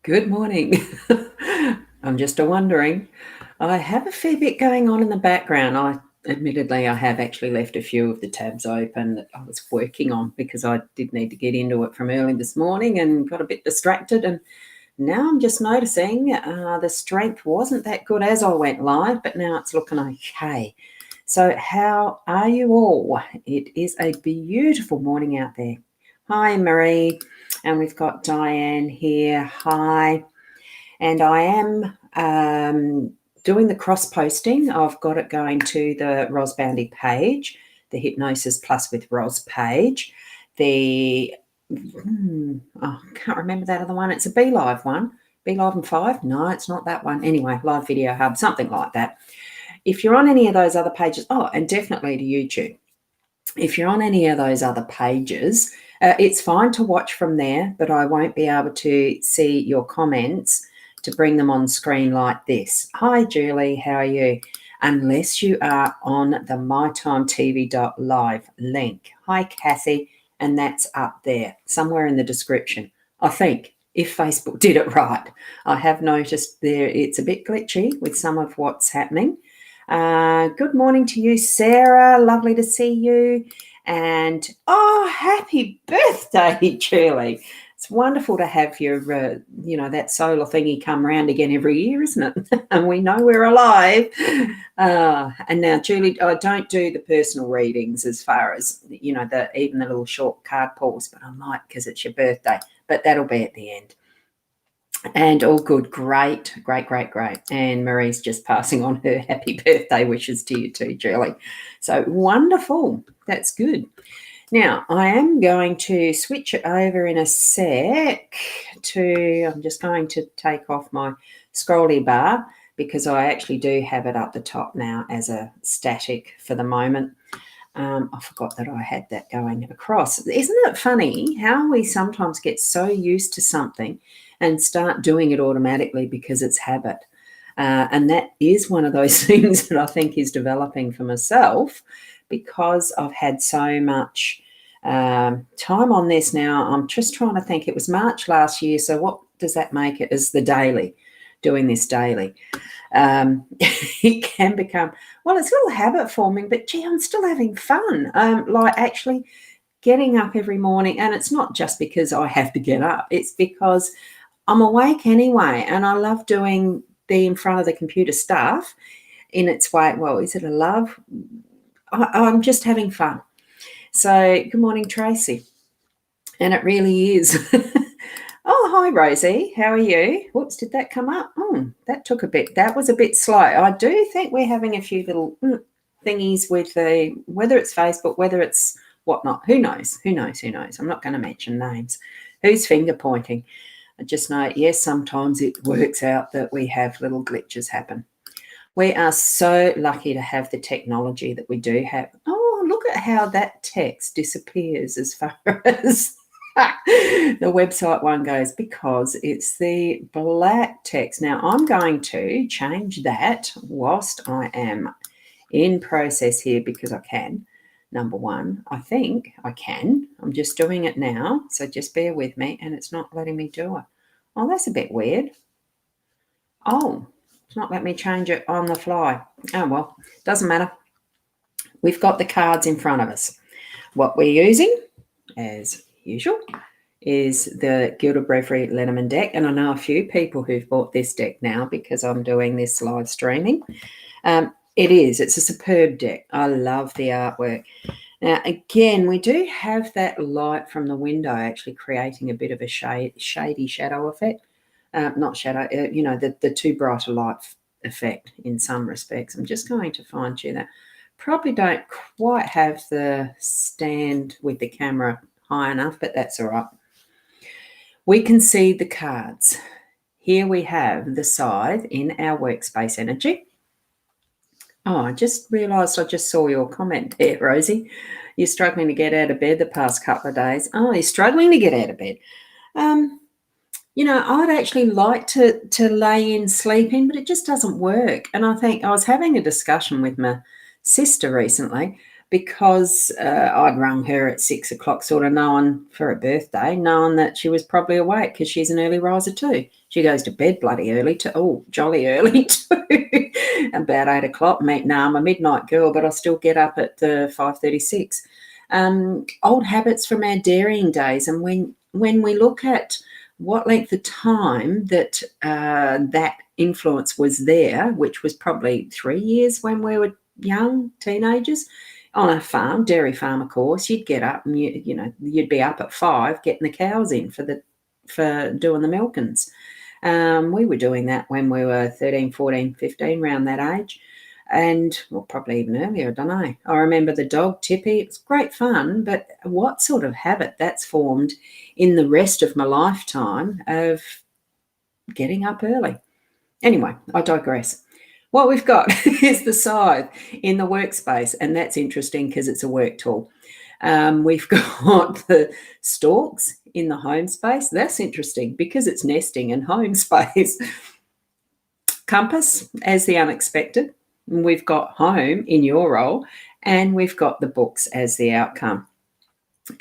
Good morning. I'm just wondering. I have a fair bit going on in the background. Admittedly, I have actually left a few of the tabs open that I was working on because I did need to get into it from early this morning and got a bit distracted. And now I'm just noticing the strength wasn't that good as I went live, but now it's looking okay. So, how are you all? It is a beautiful morning out there. Hi, Marie. And we've got Diane here. Hi. And I am doing the cross posting. I've got it going to the Boundy page, the Hypnosis Plus with Ros page. I can't remember that other one. It's a Be Live one. Be Live and 5? No, it's not that one. Anyway, Live Video Hub, something like that. If you're on any of those other pages, and definitely to YouTube. If you're on any of those other pages, it's fine to watch from there, but I won't be able to see your comments to bring them on screen like this. Hi, Julie, how are you? Unless you are on the mytimetv.live link. Hi, Kathy, and that's up there somewhere in the description, I think, if Facebook did it right. I have noticed there it's a bit glitchy with some of what's happening. Good morning to you, Sarah. Lovely to see you. And happy birthday, Julie. It's wonderful to have your, that solar thingy come round again every year, isn't it? And we know we're alive. And now, Julie, I don't do the personal readings as far as, even the little short card pulls, but I might because it's your birthday. But that'll be at the end. And all good. Great. And Marie's just passing on her happy birthday wishes to you too, Julie. So wonderful. That's good. Now, I am going to switch it over in a sec I'm just going to take off my scrolly bar because I actually do have it up the top now as a static for the moment. I forgot that I had that going across. Isn't it funny how we sometimes get so used to something and start doing it automatically because it's habit? And that is one of those things that I think is developing for myself because I've had so much time on this now. I'm just trying to think. It was March last year. So what does that make it as the daily, doing this daily? It can become, it's a little habit forming, but gee, I'm still having fun. Like actually getting up every morning. And it's not just because I have to get up. It's because I'm awake anyway. And I love doing the in front of the computer stuff in its way. Well, is it a love? I'm just having fun. So good morning, Tracy. And it really is. Oh, hi, Rosie. How are you? Whoops, did that come up? That took a bit. That was a bit slow. I do think we're having a few little thingies with whether it's Facebook, whether it's whatnot. Who knows? I'm not going to mention names. Who's finger pointing? I just know, yes, sometimes it works out that we have little glitches happen. We are so lucky to have the technology that we do have. Oh, look at how that text disappears as far as the website one goes because it's the black text. Now, I'm going to change that whilst I am in process here because I can. Number one, I think I can. I'm just doing it now, so just bear with me, and it's not letting me do it. Oh, that's a bit weird. Oh, it's not letting me change it on the fly. Oh, well, doesn't matter. We've got the cards in front of us. What we're using, as usual, is the Gilded Breviary Lenormand deck. And I know a few people who've bought this deck now because I'm doing this live streaming. It's a superb deck. I love the artwork. Now, again, we do have that light from the window actually creating a bit of a shady shadow effect. Not shadow, the too bright a light effect in some respects. I'm just going to fine tune that. Probably don't quite have the stand with the camera high enough, but that's all right. We can see the cards. Here we have the scythe in our workspace energy. Oh, I just realised I just saw your comment there, Rosie. You're struggling to get out of bed the past couple of days. Oh, you're struggling to get out of bed. I'd actually like to lay in sleeping, but it just doesn't work. And I think I was having a discussion with my sister recently, because I'd rung her at 6 o'clock, sort of knowing for her birthday, knowing that she was probably awake because she's an early riser too. She goes to bed bloody early, jolly early too, about 8 o'clock. I'm a midnight girl, but I still get up at 5:36. Old habits from our dairying days, and when we look at what length of time that that influence was there, which was probably 3 years when we were young teenagers on a farm, dairy farm, of course, you'd get up and you'd be up at 5 getting the cows in for doing the milkings. We were doing that when we were 13, 14, 15, around that age. And well, probably even earlier, I don't know. I remember the dog Tippy. It was great fun, but what sort of habit that's formed in the rest of my lifetime of getting up early. Anyway, I digress. What we've got is the scythe in the workspace, and that's interesting because it's a work tool. We've got the stalks in the home space. That's interesting because it's nesting and home space. Compass as the unexpected. We've got home in your role, and we've got the books as the outcome.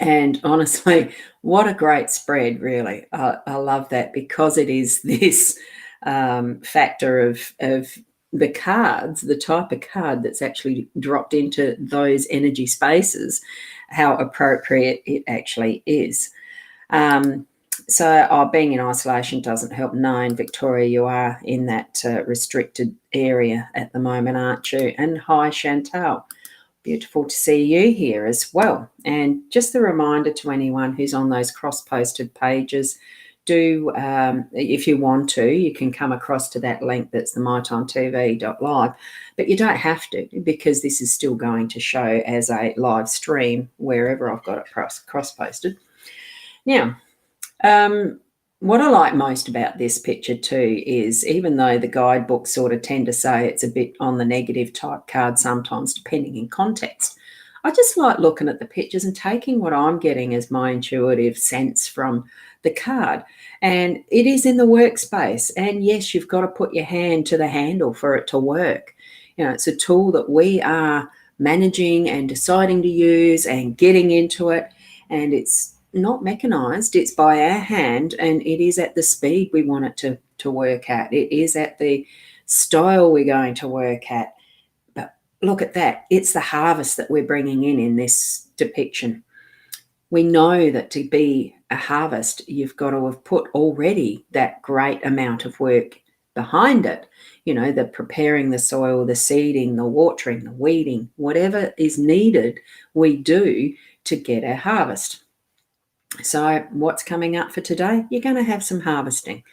And honestly, what a great spread, really. I love that because it is this factor of the cards, the type of card that's actually dropped into those energy spaces, how appropriate it actually is. So being in isolation doesn't help. Knowing, Victoria, you are in that restricted area at the moment, aren't you? And hi, Chantal. Beautiful to see you here as well. And just a reminder to anyone who's on those cross-posted pages, if you want to, you can come across to that link that's the mytimetv.live, but you don't have to, because this is still going to show as a live stream wherever I've got it cross-posted. Now, what I like most about this picture too is, even though the guidebooks sort of tend to say it's a bit on the negative type card sometimes, depending in context, I just like looking at the pictures and taking what I'm getting as my intuitive sense from the card. And it is in the workspace. And yes, you've got to put your hand to the handle for it to work. It's a tool that we are managing and deciding to use and getting into it. And it's not mechanized, it's by our hand, and it is at the speed we want it to work at. It is at the style we're going to work at. But look at that. It's the harvest that we're bringing in this depiction. We know that to be a harvest, you've got to have put already that great amount of work behind it. The preparing the soil, the seeding, the watering, the weeding, whatever is needed, we do to get our harvest. So what's coming up for today? You're going to have some harvesting,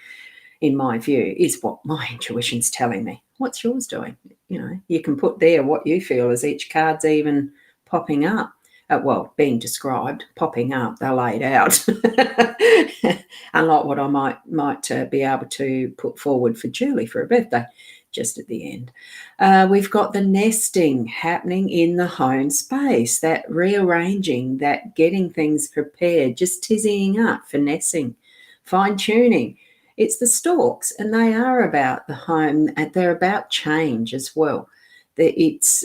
in my view, is what my intuition's telling me. What's yours doing? You can put there what you feel as each card's even popping up. Being described, popping up, they're laid out. Unlike what I might be able to put forward for Julie for her birthday, just at the end. We've got the nesting happening in the home space, that rearranging, that getting things prepared, just tizzying up, finessing, fine-tuning. It's the stalks, and they are about the home, and they're about change as well. It's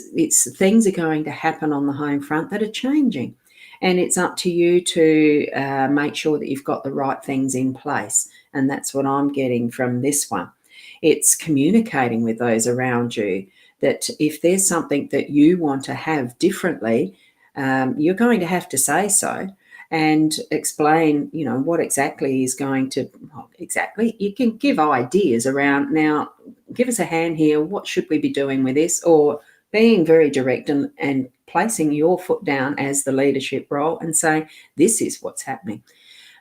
things are going to happen on the home front that are changing, and it's up to you to make sure that you've got the right things in place, and that's what I'm getting from this one. It's communicating with those around you that if there's something that you want to have differently, you're going to have to say so and explain, what exactly is going to, exactly. You can give ideas around, now, give us a hand here. What should we be doing with this? Or being very direct and placing your foot down as the leadership role and saying, this is what's happening.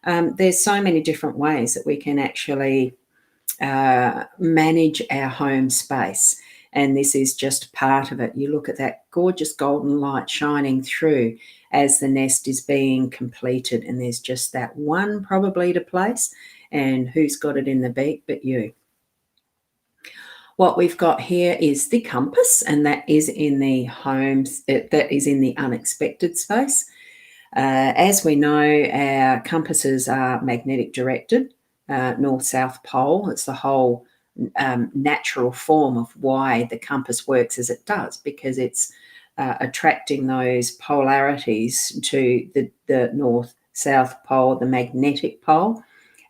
There's so many different ways that we can actually manage our home space, and this is just part of it. You look at that gorgeous golden light shining through as the nest is being completed, and there's just that one probably to place, and who's got it in the beak but you. What we've got here is the compass, and that is in the homes, that is in the unexpected space. As we know, our compasses are magnetic directed, north-south pole. It's the whole natural form of why the compass works as it does, because it's attracting those polarities to the north, south pole, the magnetic pole,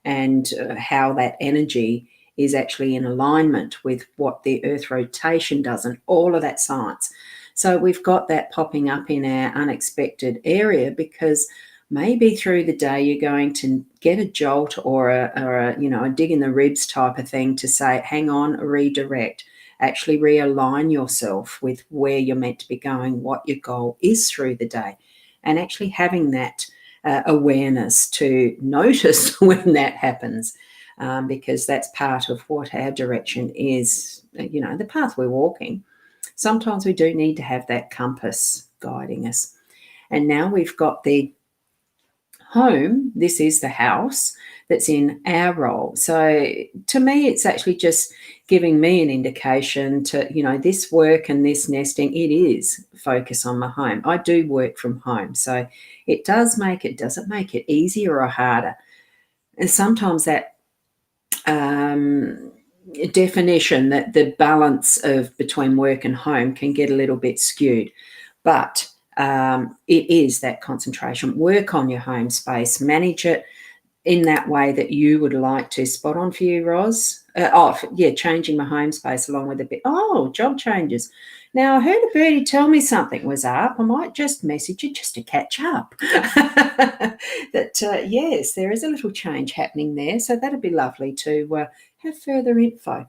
and how that energy is actually in alignment with what the earth rotation does, and all of that science. So we've got that popping up in our unexpected area, because maybe through the day you're going to get a jolt or a a dig in the ribs type of thing to say, hang on, redirect, actually realign yourself with where you're meant to be going, what your goal is through the day, and actually having that awareness to notice when that happens, because that's part of what our direction is, the path we're walking. Sometimes we do need to have that compass guiding us. And now we've got the home. This is the house that's in our role. So to me, it's actually just giving me an indication to, this work and this nesting, it is focus on my home. I do work from home. So it doesn't make it easier or harder. And sometimes that definition, that the balance of between work and home, can get a little bit skewed. But it is that concentration. Work on your home space, manage it in that way that you would like to. Spot on for you, Roz. Changing my home space along with a bit. Oh, job changes. Now, I heard a birdie tell me something was up. I might just message you just to catch up. That, yes, there is a little change happening there. So that'd be lovely to have further info.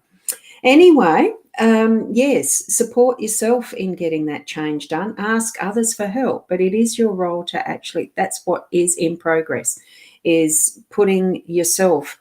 Anyway, yes, support yourself in getting that change done. Ask others for help, but it is your role to actually, that's what is in progress, is putting yourself,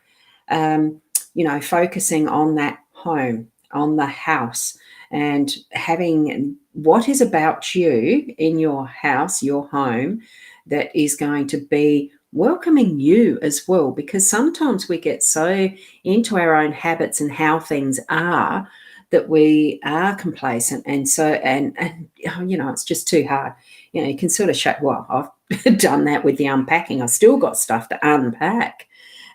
focusing on that home, on the house, and having what is about you in your house, your home, that is going to be welcoming you as well, because sometimes we get so into our own habits and how things are that we are complacent, and so and it's just too hard. You can sort of I've done that with the unpacking. I've still got stuff to unpack.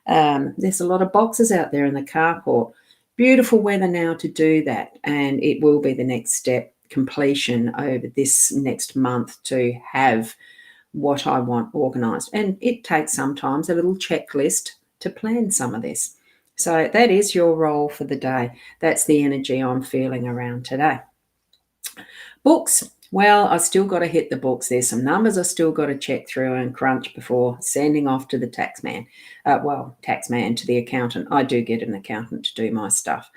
There's a lot of boxes out there in the carport. Beautiful weather now to do that, and it will be the next step, completion over this next month, to have what I want organised. And it takes sometimes a little checklist to plan some of this. So that is your role for the day. That's the energy I'm feeling around today. Books. Well, I still got to hit the books. There's some numbers I still got to check through and crunch before sending off to the taxman. To the accountant. I do get an accountant to do my stuff.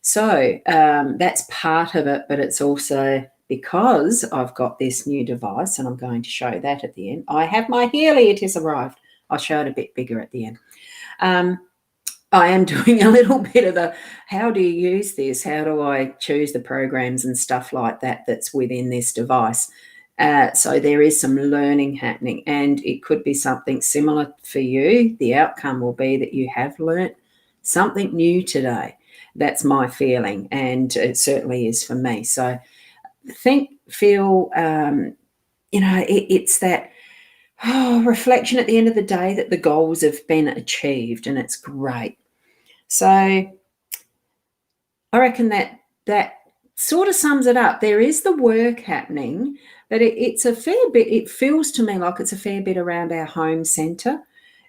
So that's part of it, but it's also because I've got this new device, and I'm going to show that at the end. I have my Healy. It has arrived. I'll show it a bit bigger at the end. I am doing a little bit of the, how do you use this? How do I choose the programs and stuff like that that's within this device? So there is some learning happening, and it could be something similar for you. The outcome will be that you have learnt something new today. That's my feeling, and it certainly is for me. So feel, it's that reflection at the end of the day that the goals have been achieved, and it's great. So I reckon that sort of sums it up. There is the work happening, but it's a fair bit. It feels to me like it's a fair bit around our home centre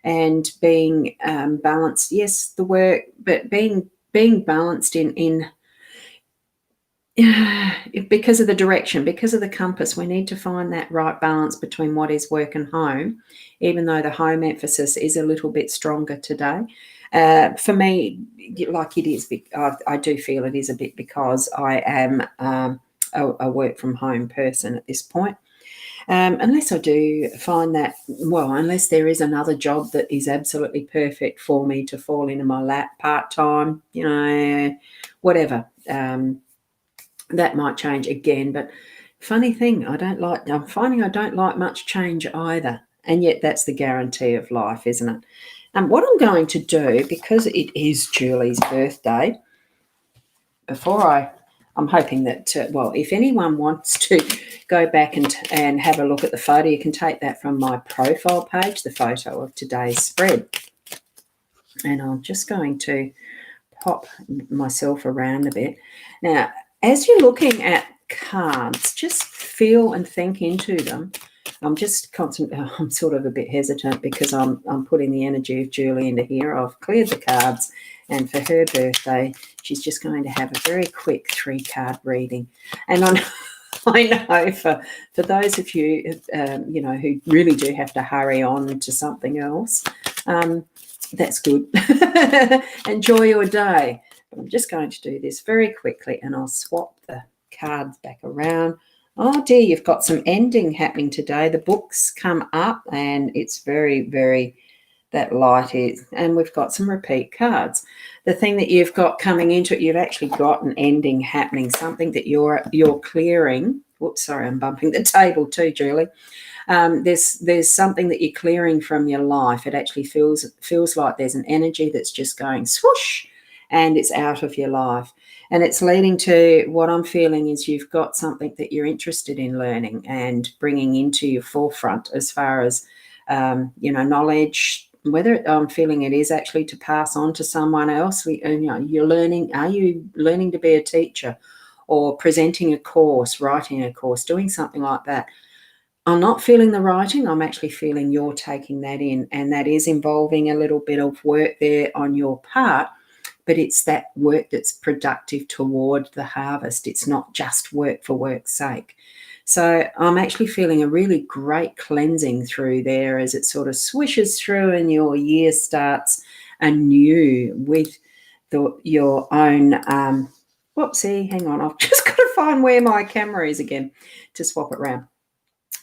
and being balanced. Yes, the work, but being balanced in because of the direction, because of the compass. We need to find that right balance between what is work and home, even though the home emphasis is a little bit stronger today. For me, like it is, I do feel it is a bit because I am a work from home person at this point. Unless I do find that, unless there is another job that is absolutely perfect for me to fall into my lap part-time, whatever. That might change again. But funny thing, I'm finding I don't like much change either. And yet that's the guarantee of life, isn't it? What I'm going to do, because it is Julie's birthday, I'm hoping that, if anyone wants to go back and have a look at the photo, you can take that from my profile page, the photo of today's spread. And I'm just going to pop myself around a bit. Now, as you're looking at cards, just feel and think into them. I'm sort of a bit hesitant because I'm putting the energy of Julie into here. I've cleared the cards, and for her birthday, she's just going to have a very quick 3-card reading. And I know for those of you, who really do have to hurry on to something else, that's good. Enjoy your day. But I'm just going to do this very quickly, and I'll swap the cards back around. Oh dear, you've got some ending happening today. The books come up, and it's very, very, that light is, and we've got some repeat cards. The thing that you've got coming into it, you've actually got an ending happening, something that you're clearing. Whoops, sorry, I'm bumping the table too, Julie. There's something that you're clearing from your life. It actually feels like there's an energy that's just going swoosh, and it's out of your life. And it's leading to, what I'm feeling is you've got something that you're interested in learning and bringing into your forefront as far as, knowledge, whether I'm feeling it is actually to pass on to someone else. You're learning. Are you learning to be a teacher or presenting a course, writing a course, doing something like that? I'm not feeling the writing. I'm actually feeling you're taking that in, and that is involving a little bit of work there on your part. But it's that work that's productive toward the harvest. It's not just work for work's sake. So I'm actually feeling a really great cleansing through there as it sort of swishes through and your year starts anew with your own, whoopsie, hang on, I've just got to find where my camera is again to swap it around,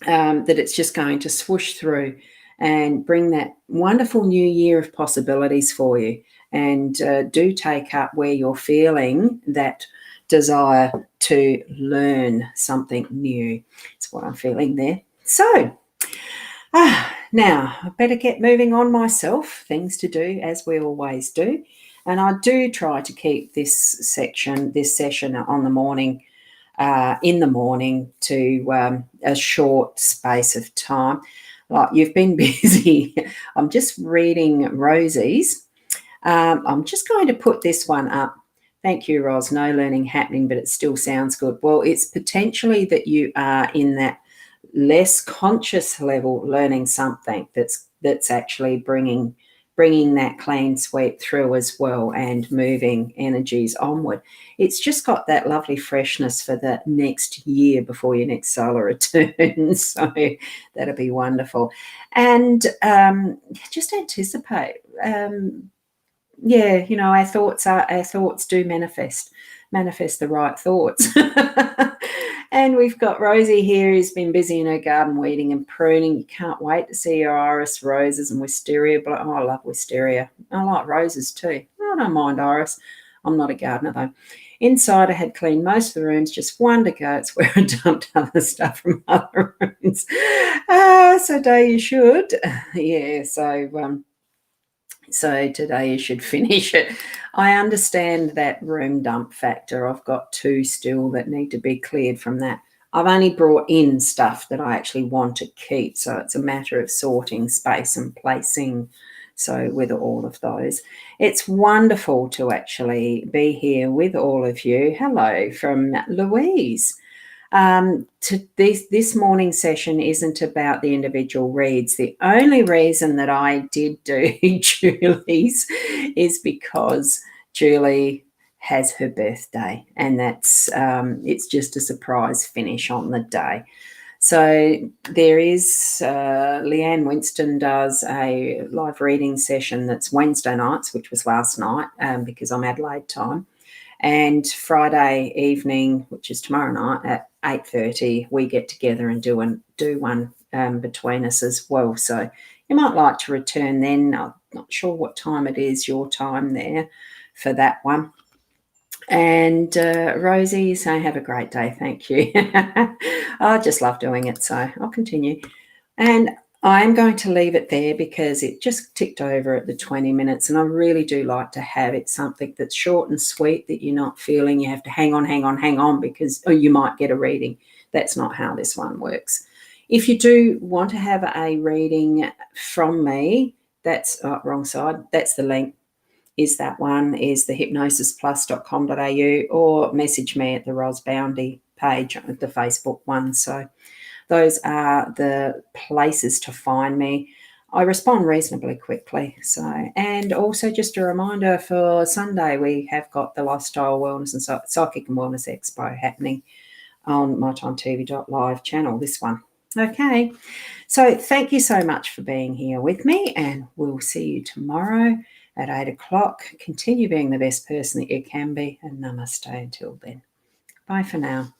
that it's just going to swoosh through and bring that wonderful new year of possibilities for you. And do take up where you're feeling that desire to learn something new. It's what I'm feeling there. So now I better get moving on myself. Things to do, as we always do. And I do try to keep this session on the morning, in the morning, to a short space of time. Like, you've been busy. I'm just reading Rosie's. I'm just going to put this one up. Thank you, Ros. No learning happening, but it still sounds good. Well, it's potentially that you are in that less conscious level learning something that's actually bringing that clean sweep through as well and moving energies onward. It's just got that lovely freshness for the next year before your next solar return. So that'll be wonderful. And just anticipate. Our thoughts do manifest the right thoughts. And we've got Rosie here who's been busy in her garden weeding and pruning. You can't wait to see your iris, roses and wisteria. Oh, I love wisteria. I like roses too. I don't mind iris. I'm not a gardener though. Inside, I had cleaned most of the rooms, just one to go. It's where I dumped other stuff from other rooms. So today you should. Yeah, so today you should finish it. I understand that room dump factor. I've got 2 still that need to be cleared from that. I've only brought in stuff that I actually want to keep. So it's a matter of sorting space and placing. So with all of those, it's wonderful to actually be here with all of you. Hello from Louise. This morning session isn't about the individual reads. The only reason that I did do Julie's is because Julie has her birthday, and that's it's just a surprise finish on the day. So there is Leanne Winston does a live reading session that's Wednesday nights, which was last night because I'm Adelaide time. And Friday evening, which is tomorrow night at 8:30, we get together and do one between us as well. So you might like to return then. I'm not sure what time it is, your time there for that one. And Rosie saying, have a great day. Thank you. I just love doing it, so I'll continue. And I'm going to leave it there because it just ticked over at the 20 minutes, and I really do like to have it something that's short and sweet, that you're not feeling you have to hang on because you might get a reading. That's not how this one works. If you do want to have a reading from me, that's wrong side. That's the link. Is that one is the hypnosisplus.com.au, or message me at the Boundy page, the Facebook one. So those are the places to find me. I respond reasonably quickly. So, and also just a reminder, for Sunday, we have got the Lifestyle Wellness and Psychic and Wellness Expo happening on mytimetv.live channel, this one. Okay, so thank you so much for being here with me, and we'll see you tomorrow at 8 o'clock. Continue being the best person that you can be, and namaste until then. Bye for now.